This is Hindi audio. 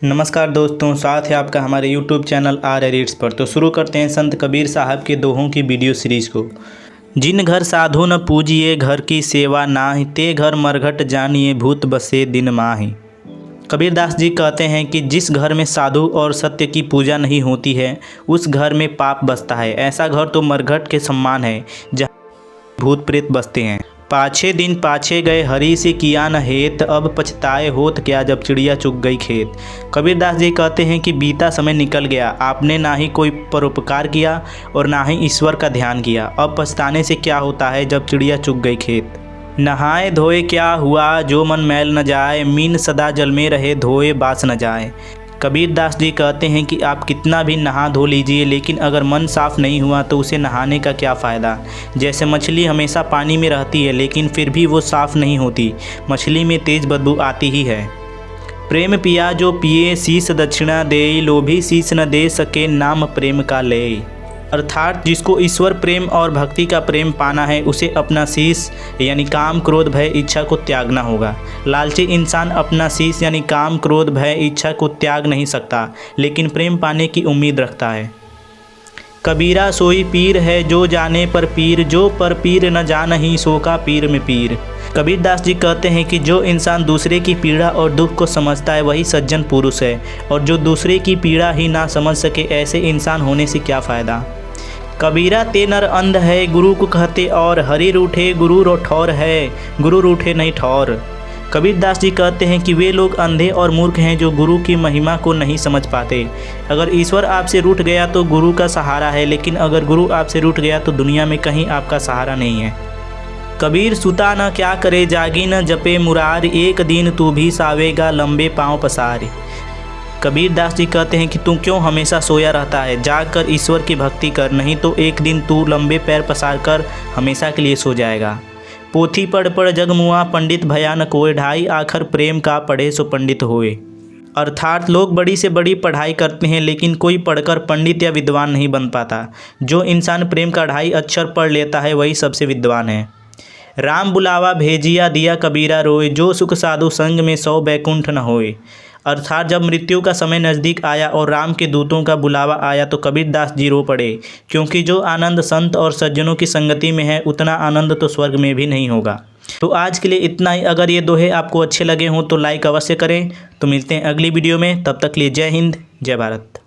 नमस्कार दोस्तों, साथ है आपका हमारे YouTube चैनल आर्य रीड्स पर। तो शुरू करते हैं संत कबीर साहब के दोहों की वीडियो सीरीज को। जिन घर साधु न पूजिए, घर की सेवा नाहि, ते घर मरघट जानिए, भूत बसे दिन माहि। कबीरदास जी कहते हैं कि जिस घर में साधु और सत्य की पूजा नहीं होती है उस घर में पाप बसता है। ऐसा घर तो मरघट के समान है जहाँ भूत प्रेत बसते हैं। पाछे दिन पाछे गए हरि से किया न हेत, अब पछताए होत क्या जब चिड़िया चुग गई खेत। कबीरदास जी कहते हैं कि बीता समय निकल गया, आपने ना ही कोई परोपकार किया और ना ही ईश्वर का ध्यान किया। अब पछताने से क्या होता है जब चिड़िया चुग गई खेत। नहाए धोए क्या हुआ, जो मन मैल न जाए, मीन सदा जल में रहे, धोए बास न जाए। कबीरदास जी कहते हैं कि आप कितना भी नहा धो लीजिए, लेकिन अगर मन साफ नहीं हुआ तो उसे नहाने का क्या फ़ायदा। जैसे मछली हमेशा पानी में रहती है लेकिन फिर भी वो साफ़ नहीं होती, मछली में तेज़ बदबू आती ही है। प्रेम पिया जो पिए, शीस दक्षिणा दे, लोभी शीस न दे सके, नाम प्रेम का ले। अर्थात जिसको ईश्वर प्रेम और भक्ति का प्रेम पाना है उसे अपना शीश यानी काम क्रोध भय इच्छा को त्यागना होगा। लालची इंसान अपना शीश यानी काम क्रोध भय इच्छा को त्याग नहीं सकता, लेकिन प्रेम पाने की उम्मीद रखता है। कबीरा सोई पीर है जो जाने पर पीर, जो पर पीर न जानही सो का पीर में पीर। कबीरदास जी कहते हैं कि जो इंसान दूसरे की पीड़ा और दुख को समझता है वही सज्जन पुरुष है, और जो दूसरे की पीड़ा ही ना समझ सके ऐसे इंसान होने से क्या फ़ायदा। कबीरा ते नर अंध है, गुरु को कहते और, हरि रूठे गुरु रो ठौर है, गुरु रूठे नहीं ठौर। कबीरदास जी कहते हैं कि वे लोग अंधे और मूर्ख हैं जो गुरु की महिमा को नहीं समझ पाते। अगर ईश्वर आपसे रूठ गया तो गुरु का सहारा है, लेकिन अगर गुरु आपसे रूठ गया तो दुनिया में कहीं आपका सहारा नहीं है। कबीर सुता न क्या करे, जागी न जपे मुरार, एक दिन तू भी सावेगा लंबे पाँव पसार। कबीरदास जी कहते हैं कि तू क्यों हमेशा सोया रहता है, जागकर ईश्वर की भक्ति कर, नहीं तो एक दिन तू लंबे पैर पसार कर हमेशा के लिए सो जाएगा। पोथी पढ़ पढ़ जग मुआ, पंडित भया न कोय, ढाई आखर प्रेम का पढ़े सो पंडित होए। अर्थात लोग बड़ी से बड़ी पढ़ाई करते हैं लेकिन कोई पढ़कर पंडित या विद्वान नहीं बन पाता। जो इंसान प्रेम का ढाई अक्षर पढ़ लेता है वही सबसे विद्वान है। राम बुलावा भेजिया दिया कबीरा रोए, जो सुख साधु संग में सौ बैकुंठ न होए। अर्थात जब मृत्यु का समय नज़दीक आया और राम के दूतों का बुलावा आया तो कबीरदास जी रो पड़े, क्योंकि जो आनंद संत और सज्जनों की संगति में है उतना आनंद तो स्वर्ग में भी नहीं होगा। तो आज के लिए इतना ही। अगर ये दोहे आपको अच्छे लगे हों तो लाइक अवश्य करें। तो मिलते हैं अगली वीडियो में, तब तक के लिए जय हिंद जय भारत।